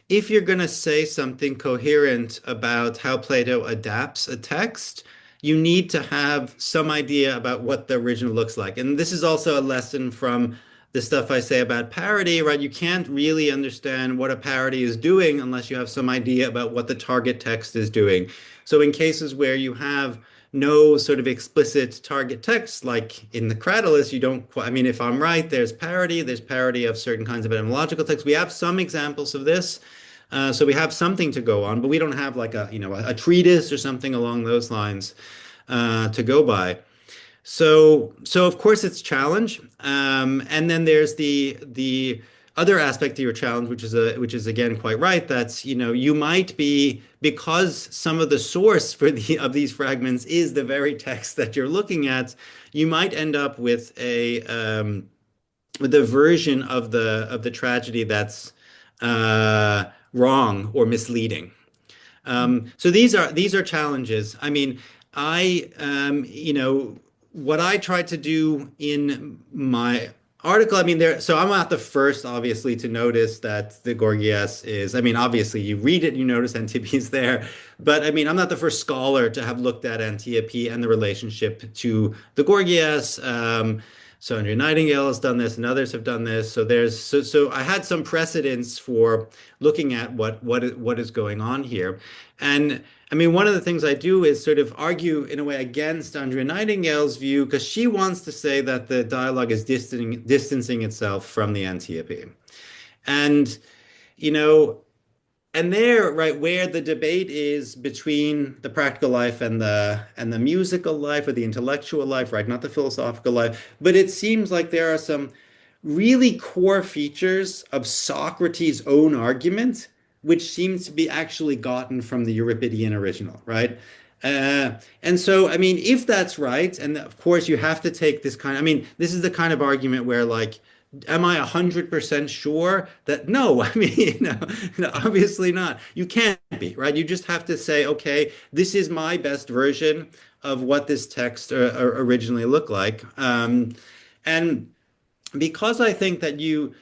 if you're going to say something coherent about how Plato adapts a text, you need to have some idea about what the original looks like. And this is also a lesson from the stuff I say about parody, right? You can't really understand what a parody is doing unless you have some idea about what the target text is doing. So in cases where you have no sort of explicit target text, like in the Cratylus, you don't quite, I mean, if I'm right, there's parody of certain kinds of etymological texts. We have some examples of this. So we have something to go on, but we don't have like a treatise or something along those lines to go by. So of course it's a challenge, and then there's the other aspect to your challenge, which is again quite right. That's you might be, because some of the source for these fragments is the very text that you're looking at. You might end up with a version of the tragedy that's wrong or misleading. So these are challenges. I mean, what I tried to do in my article, I mean, so I'm not the first, obviously, to notice that the Gorgias is, I mean, obviously, you read it, you notice Antiope is there, but I mean, I'm not the first scholar to have looked at Antiope and the relationship to the Gorgias. So Andrea Nightingale has done this, and others have done this. So I had some precedents for looking at what is going on here. And I mean, one of the things I do is sort of argue in a way against Andrea Nightingale's view, because she wants to say that the dialogue is distancing itself from the Antiope. And, you know, and there, right, where the debate is between the practical life and the musical life or the intellectual life, right, not the philosophical life, but it seems like there are some really core features of Socrates' own argument, which seems to be actually gotten from the Euripidean original, right? And so, I mean, if that's right, and of course you have to take this kind, I mean, this is the kind of argument where like, am I 100% sure that no, I mean, obviously not. You can't be, right? You just have to say, okay, this is my best version of what this text originally looked like. And because I think that you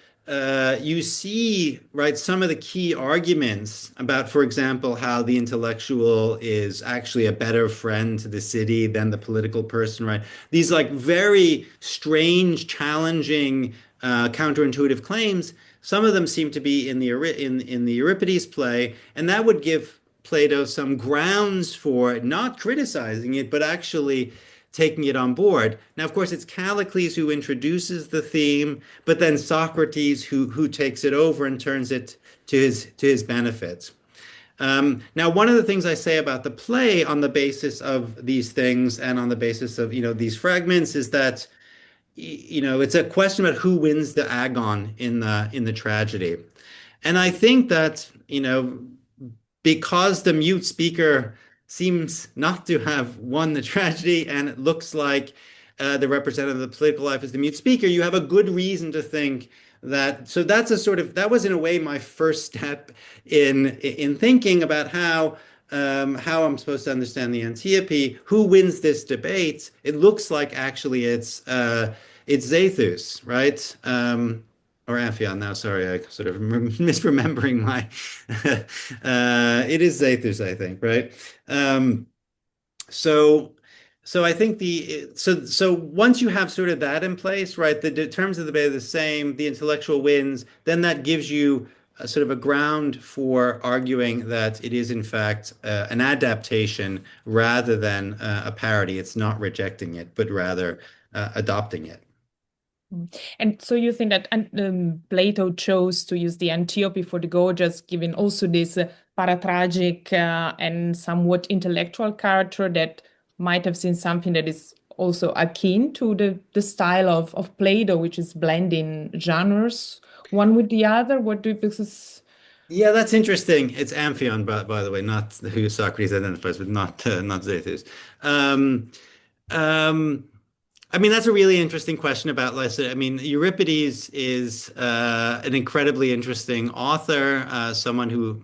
see, right, some of the key arguments about, for example, how the intellectual is actually a better friend to the city than the political person, right? These like very strange, challenging, counterintuitive claims. Some of them seem to be in the Euripides play, and that would give Plato some grounds for not criticizing it, but actually taking it on board. Now, of course, it's Callicles who introduces the theme, but then Socrates who takes it over and turns it to his benefit. Now, one of the things I say about the play on the basis of these things and on the basis of these fragments is that it's a question about who wins the agon in the tragedy. And I think that because the mute speaker seems not to have won the tragedy, and it looks like the representative of the political life is the mute speaker, you have a good reason to think that. So that's a sort of that was in a way my first step in thinking about how I'm supposed to understand the Antiope. Who wins this debate? It looks like actually it's Zethus, right? Or Amphion now. Sorry, I sort of misremembering my. It is Zethus, I think, right? So, so I think so once you have sort of that in place, right? The terms of the debate are the same. The intellectual wins. Then that gives you a sort of a ground for arguing that it is in fact an adaptation rather than a parody. It's not rejecting it, but rather adopting it. And so you think that Plato chose to use the Antiope for the Gorgias, given also this paratragic and somewhat intellectual character that might have seen something that is also akin to the style of Plato, which is blending genres one with the other? What do you think is? Yeah, that's interesting. It's Amphion, by the way, not who Socrates identifies with, not Zethus. Um, um, I mean, that's a really interesting question about lesson. I mean, Euripides is an incredibly interesting author, someone who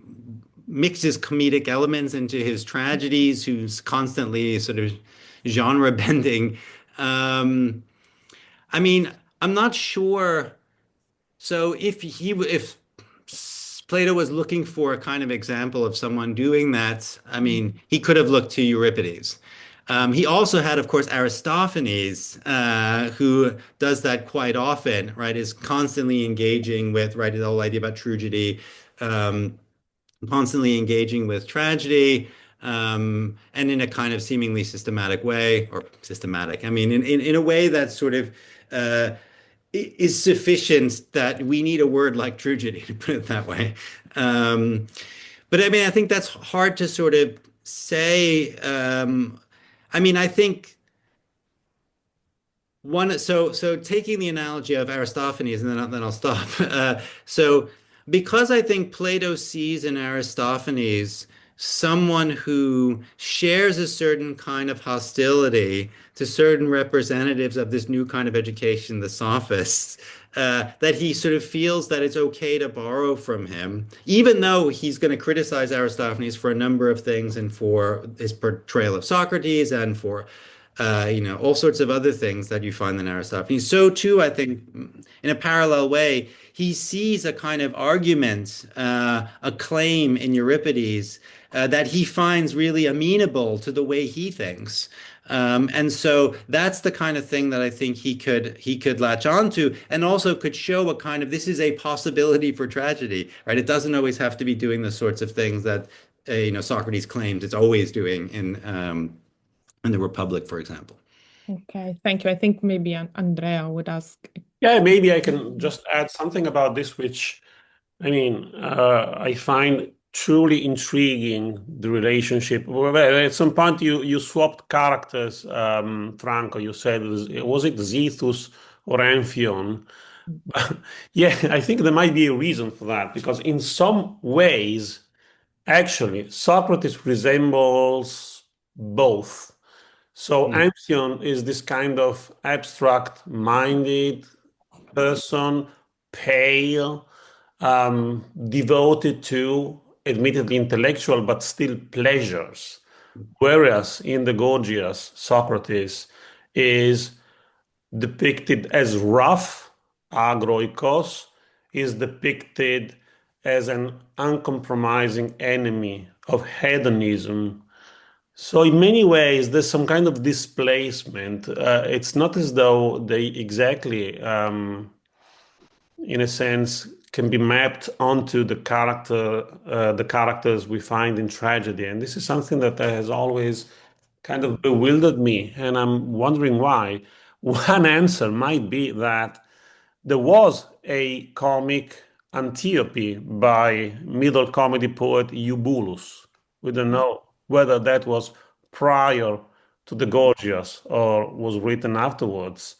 mixes comedic elements into his tragedies, who's constantly sort of genre bending. Um, I mean, I'm not sure. So if Plato was looking for a kind of example of someone doing that, I mean, he could have looked to Euripides. He also had, of course, Aristophanes, who does that quite often, right? Is constantly engaging with, right, the whole idea about tragedy, um, constantly engaging with tragedy, and in a kind of seemingly systematic way, or systematic. I mean, in a way that's sort of uh, is sufficient that we need a word like tragedy to put it that way. Um, but I mean, I think that's hard to sort of say. I mean, I think so taking the analogy of Aristophanes, and then I'll stop. So because I think Plato sees in Aristophanes someone who shares a certain kind of hostility to certain representatives of this new kind of education, the sophists, that he sort of feels that it's okay to borrow from him, even though he's going to criticize Aristophanes for a number of things and for his portrayal of Socrates and for all sorts of other things that you find in Aristophanes. So too, I think, in a parallel way, he sees a kind of argument, a claim in Euripides that he finds really amenable to the way he thinks. And so that's the kind of thing that I think he could latch onto, and also could show a kind of this is a possibility for tragedy, right? It doesn't always have to be doing the sorts of things that Socrates claims it's always doing in the Republic, for example. Okay, thank you. I think maybe Andrea would ask. Yeah, maybe I can just add something about this, which I mean, I find truly intriguing the relationship. Well, at some point, you swapped characters, Franco. You said, was it Zethus or Amphion? Yeah, I think there might be a reason for that, because in some ways, actually, Socrates resembles both. So Mm. Amphion is this kind of abstract-minded person, pale, devoted to admittedly intellectual, but still pleasures. Whereas in the Gorgias, Socrates is depicted as rough, agroikos, is depicted as an uncompromising enemy of hedonism. So in many ways, there's some kind of displacement. It's not as though they exactly, in a sense, can be mapped onto the characters we find in tragedy. And this is something that has always kind of bewildered me, and I'm wondering why. One answer might be that there was a comic Antiope by middle comedy poet Eubulus. We don't know whether that was prior to the Gorgias or was written afterwards.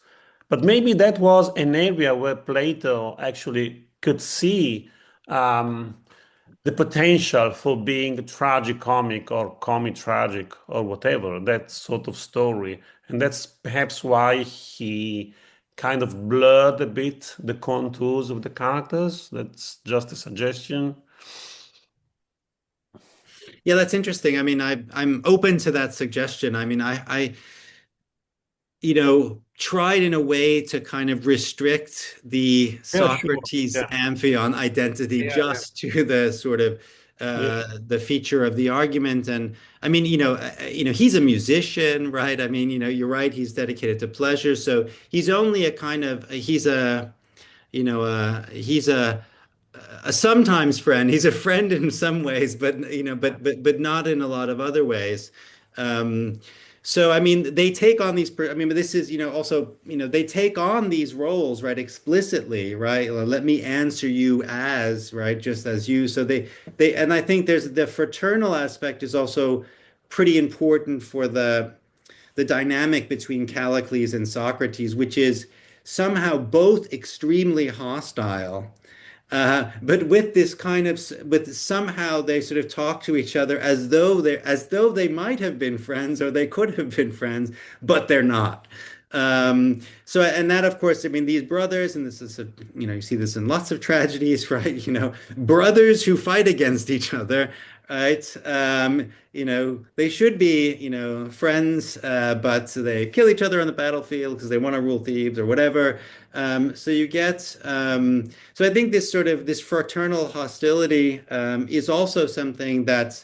But maybe that was an area where Plato actually could see um, the potential for being tragicomic or comic tragic or whatever, that sort of story. And that's perhaps why he kind of blurred a bit the contours of the characters. That's just a suggestion. Yeah, that's interesting. I mean, I'm open to that suggestion. I mean, tried in a way to kind of restrict the Yeah, sure. Socrates Yeah. Amphion identity Yeah. just to the sort of Yeah. the feature of the argument. And I mean, he's a musician, right? I mean, you're right. He's dedicated to pleasure. So he's only a kind of he's a sometimes friend. He's a friend in some ways, but but not in a lot of other ways. Um, so I mean, they take on these. I mean, but this is also they take on these roles right explicitly, right? Let me answer you as right, just as you. So they and I think there's the fraternal aspect is also pretty important for the dynamic between Callicles and Socrates, which is somehow both extremely hostile but with this kind of, with somehow they sort of talk to each other as though they might have been friends or they could have been friends, but they're not. So, and that, of course, I mean, these brothers, and this is, you see this in lots of tragedies, right? Brothers who fight against each other, right? They should be, friends, but they kill each other on the battlefield because they want to rule Thebes or whatever. So you get, so I think this fraternal hostility is also something that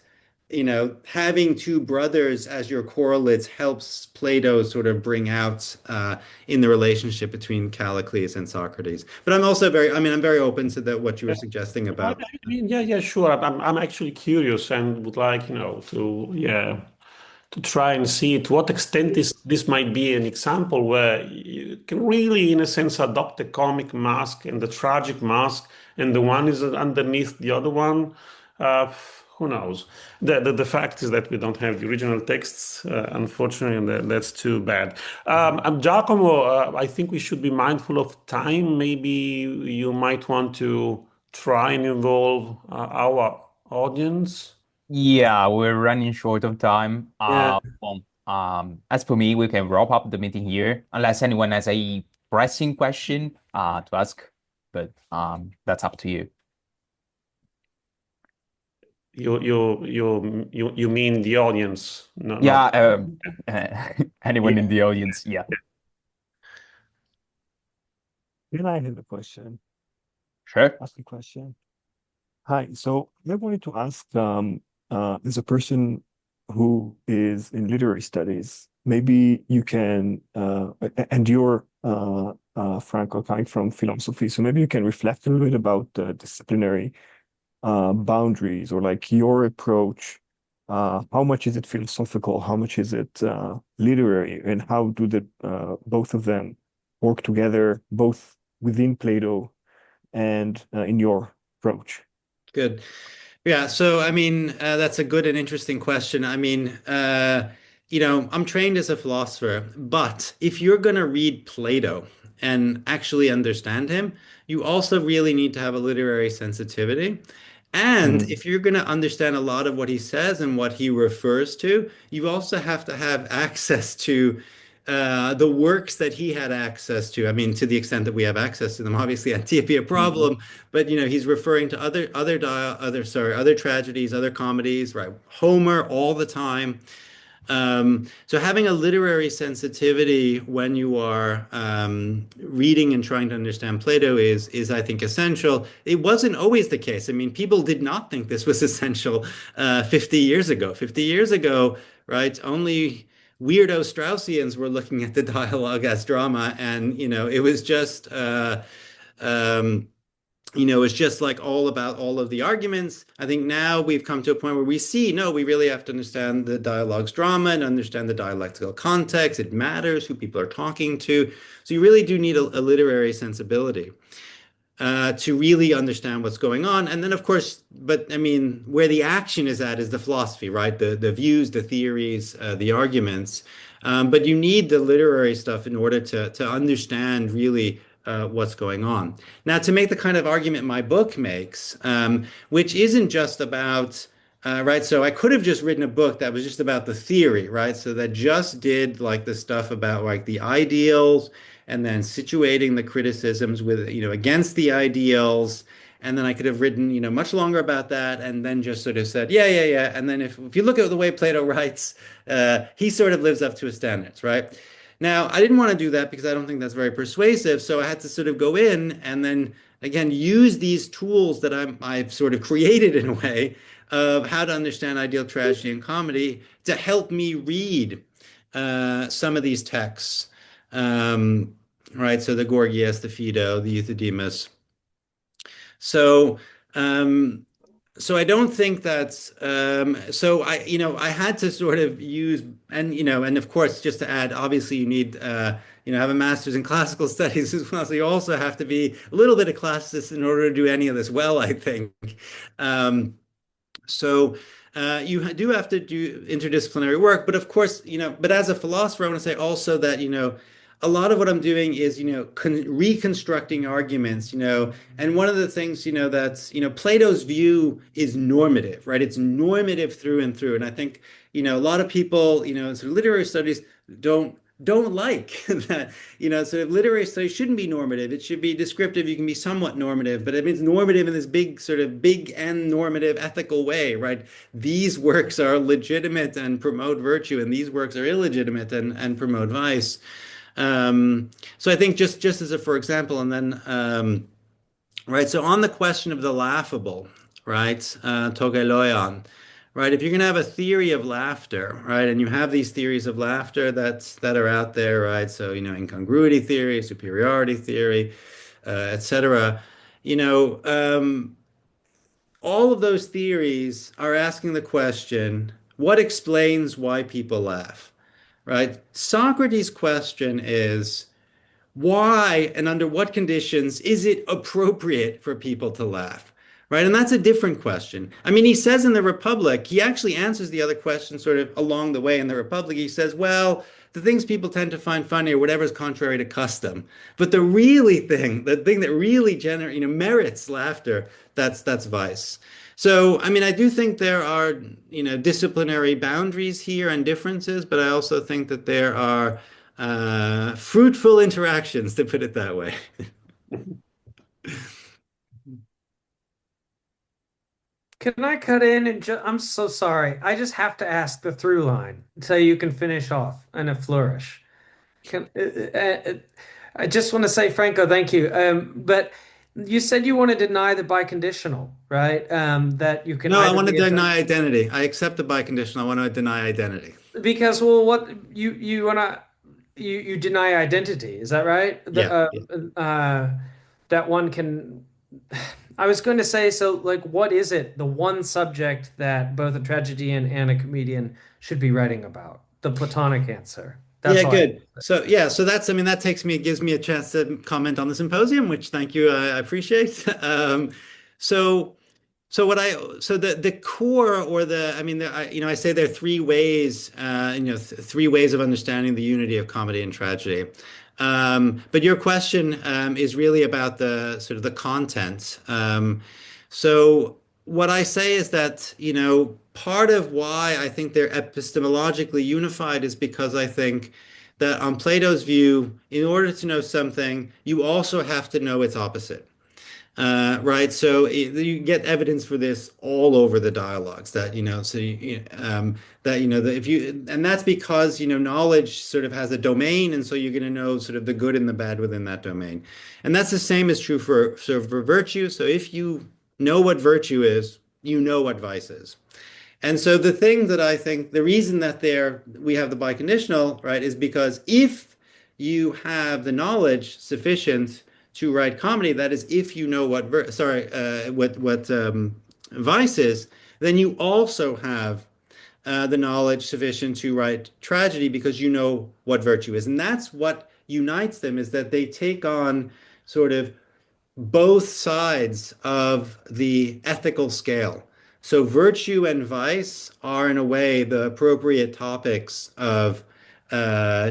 having two brothers as your correlates helps Plato sort of bring out in the relationship between Callicles and Socrates. But I'm also I mean, I'm very open to what you were suggesting I about. mean, yeah, sure. I'm actually curious and would like, to try and see to what extent this might be an example where you can really, in a sense, adopt the comic mask and the tragic mask, and the one is underneath the other one. Uh, who knows? The fact is that we don't have the original texts, unfortunately, and that's too bad. Giacomo, I think we should be mindful of time. Maybe you might want to try and involve our audience. Yeah, we're running short of time. Yeah. As for me, we can wrap up the meeting here, unless anyone has a pressing question to ask. But that's up to you. You mean the audience? No, not. Yeah, anyone in the audience? Yeah, Then I have a question. sure. Ask a question. Hi. So I wanted to ask, as a person who is in literary studies, maybe you can, and you're, Franco, coming from philosophy, so maybe you can reflect a little bit about the disciplinary boundaries or like your approach. How much is it philosophical? How much is it literary? And how do the both of them work together, both within Plato and in your approach? Good. Yeah, so I mean, that's a good and interesting question. I mean, I'm trained as a philosopher, but if you're going to read Plato and actually understand him, you also really need to have a literary sensitivity. And Mhm. if you're going to understand a lot of what he says and what he refers to, you also have to have access to the works that he had access to. I mean, to the extent that we have access to them, obviously that can't be a problem. But he's referring to other tragedies, other comedies, right? Homer all the time. So having a literary sensitivity when you are reading and trying to understand Plato is I think essential. It wasn't always the case. I mean, people did not think this was essential 50 years ago. 50 years ago, right? Only weirdo Straussians were looking at the dialogue as drama, and it was just um, it's just like all about all of the arguments. I think now we've come to a point where we see, no, we really have to understand the dialogue's drama and understand the dialectical context. It matters who people are talking to. So you really do need a literary sensibility to really understand what's going on. And then, of course, but I mean, where the action is at is the philosophy, right? The views, the theories, the arguments. But you need the literary stuff in order to understand really what's going on. Now, to make the kind of argument my book makes, which isn't just about right. So I could have just written a book that was just about the theory, right? So that just did like the stuff about like the ideals and then situating the criticisms with, against the ideals. And then I could have written, much longer about that and then just sort of said, yeah, yeah, yeah. And then if you look at the way Plato writes, he sort of lives up to his standards, right? Now, I didn't want to do that because I don't think that's very persuasive. So I had to sort of go in and then again use these tools that I've sort of created in a way of how to understand ideal tragedy and comedy to help me read some of these texts. Right, so the Gorgias, the Phaedo, the Euthydemus. So, so I don't think that's so I had to sort of use and of course just to add, obviously you need have a master's in classical studies as well, so you also have to be a little bit of classicist in order to do any of this well, I think. So you do have to do interdisciplinary work, but of course, but as a philosopher, I want to say also that, a lot of what I'm doing is, reconstructing arguments, and one of the things, that's, Plato's view is normative, right? It's normative through and through. And I think, a lot of people, in sort of literary studies don't like that, sort of literary studies shouldn't be normative. It should be descriptive. You can be somewhat normative, but it means normative in this big sort of big and normative ethical way, right? These works are legitimate and promote virtue, and these works are illegitimate and promote vice. So I think just as a for example, and then right. So on the question of the laughable, right, togeloion, right. If you're going to have a theory of laughter, right, and you have these theories of laughter that are out there, right. So incongruity theory, superiority theory, etc. You know, all of those theories are asking the question, what explains why people laugh, right? Socrates' question is, why and under what conditions is it appropriate for people to laugh? Right. And that's a different question. I mean, he says in the Republic, he actually answers the other question sort of along the way in the Republic. He says, well, the things people tend to find funny or whatever is contrary to custom. But the thing that really merits laughter, that's vice. So, I mean, I do think there are, disciplinary boundaries here and differences, but I also think that there are fruitful interactions, to put it that way. Can I cut in and I'm so sorry. I just have to ask the through line so you can finish off in a flourish. Can, I just want to say, Franco, thank you. But you said you want to deny the biconditional, right? That you can No, I either want to be a deny identity. I accept the biconditional. I want to deny identity. because well, what you wanna you deny identity, is that right? Yeah, yeah. That one can. I was going to say, so like, what is it, the one subject that both a tragedian and a comedian should be writing about? The Platonic answer. That's Yeah, all I. good. So yeah, so that's, I mean, that gives me a chance to comment on the symposium, which thank you, I appreciate. So so the core or the, I mean, I say there are three ways, three ways of understanding the unity of comedy and tragedy. But your question is really about the sort of the content. So what I say is that, part of why I think they're epistemologically unified is because I think that on Plato's view, in order to know something, you also have to know its opposite. Right. So you get evidence for this all over the dialogues that, that if you, and that's because, knowledge sort of has a domain. And so you're going to know sort of the good and the bad within that domain. And that's the same is true for virtue. So if you know what virtue is, you know what vice is. And so the thing that I think the reason that we have the biconditional, right, is because if you have the knowledge sufficient to write comedy, that is, if you know what vice is, then you also have the knowledge sufficient to write tragedy because you know what virtue is, and that's what unites them is that they take on sort of both sides of the ethical scale. So virtue and vice are, in a way, the appropriate topics of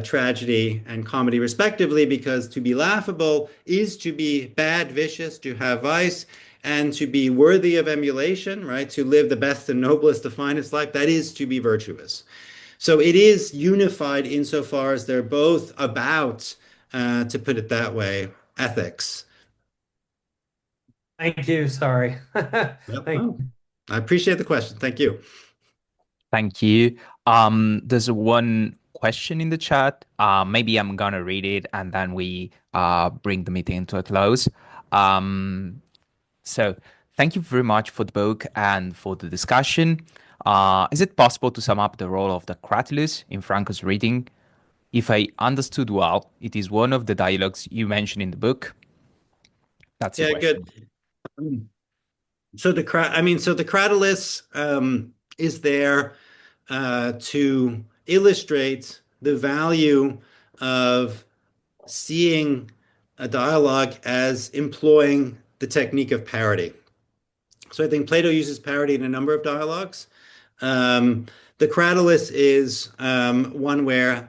tragedy and comedy, respectively, because to be laughable is to be bad, vicious, to have vice, and to be worthy of emulation, right? To live the best and noblest, the finest life, that is to be virtuous. So it is unified insofar as they're both about, to put it that way, ethics. Thank you. Sorry. Yep. Thank Oh, I appreciate the question. Thank you. Thank you. There's one question in the chat. Maybe I'm gonna read it and then we bring the meeting to a close. So thank you very much for the book and for the discussion. Is it possible to sum up the role of the Cratylus in Franco's reading? If I understood well, it is one of the dialogues you mentioned in the book. That's the Yeah, question. good. So the Cratylus is there to illustrate the value of seeing a dialogue as employing the technique of parody. So I think Plato uses parody in a number of dialogues. The Cratylus is one where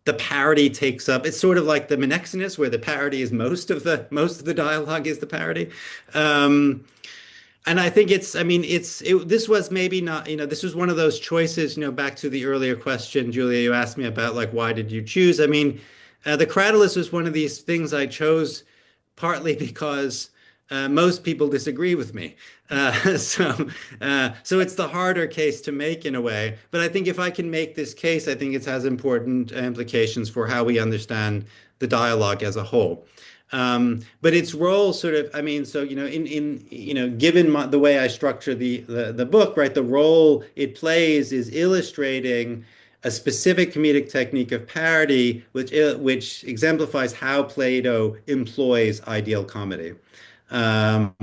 the parody takes up. It's sort of like the Menexenus, where the parody is most of the dialogue is the parody. And I think this was maybe not, this was one of those choices, back to the earlier question, Julia, you asked me about like, why did you choose? The Cratylus was one of these things I chose partly because most people disagree with me. So it's the harder case to make in a way. But I think if I can make this case, I think it has important implications for how we understand the dialogue as a whole. But its role sort of, so, given the way I structure the book, right, the role it plays is illustrating a specific comedic technique of parody, which exemplifies how Plato employs ideal comedy. Um,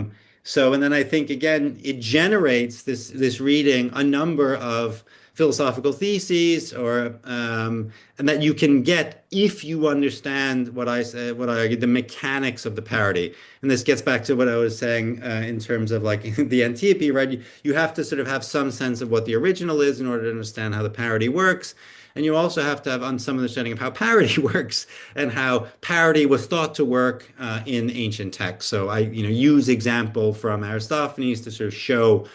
and then I think again, it generates this reading a number of philosophical theses, and that you can get if you understand what I argue, the mechanics of the parody. And this gets back to what I was saying in terms of like the Antiope, right? You have to sort of have some sense of what the original is in order to understand how the parody works. And you also have to have some understanding of how parody works and how parody was thought to work in ancient texts. So I, use example from Aristophanes to sort of show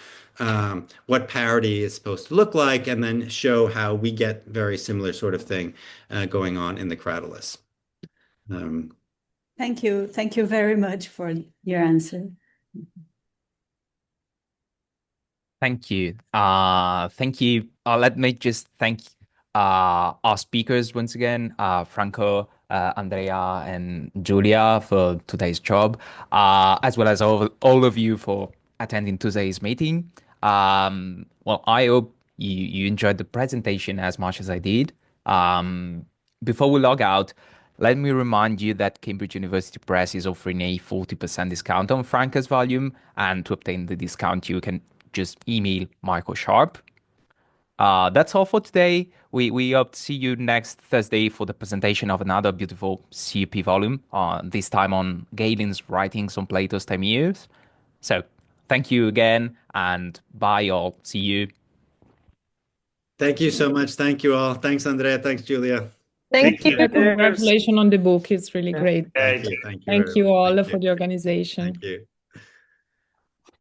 what parody is supposed to look like, and then show how we get very similar sort of thing going on in the Cratylus. Thank you. Thank you very much for your answer. Thank you. Thank you. Let me just thank our speakers once again, Franco, Andrea, and Julia for today's job, as well as all of you for attending today's meeting. Well, I hope you enjoyed the presentation as much as I did. Before we log out, let me remind you that Cambridge University Press is offering a 40% discount on Franca's volume, and to obtain the discount, you can just email Michael Sharp. That's all for today. We hope to see you next Thursday for the presentation of another beautiful CUP volume, this time on Galen's writings on Plato's Timaeus. So, thank you again, and bye all. See you. Thank you so much. Thank you all. Thanks, Andrea. Thanks, Julia. Thank you. you. Congratulations on the book. It's really Yeah. great. Thank you. Thank you. Thank you all Thank for the organization. Thank you.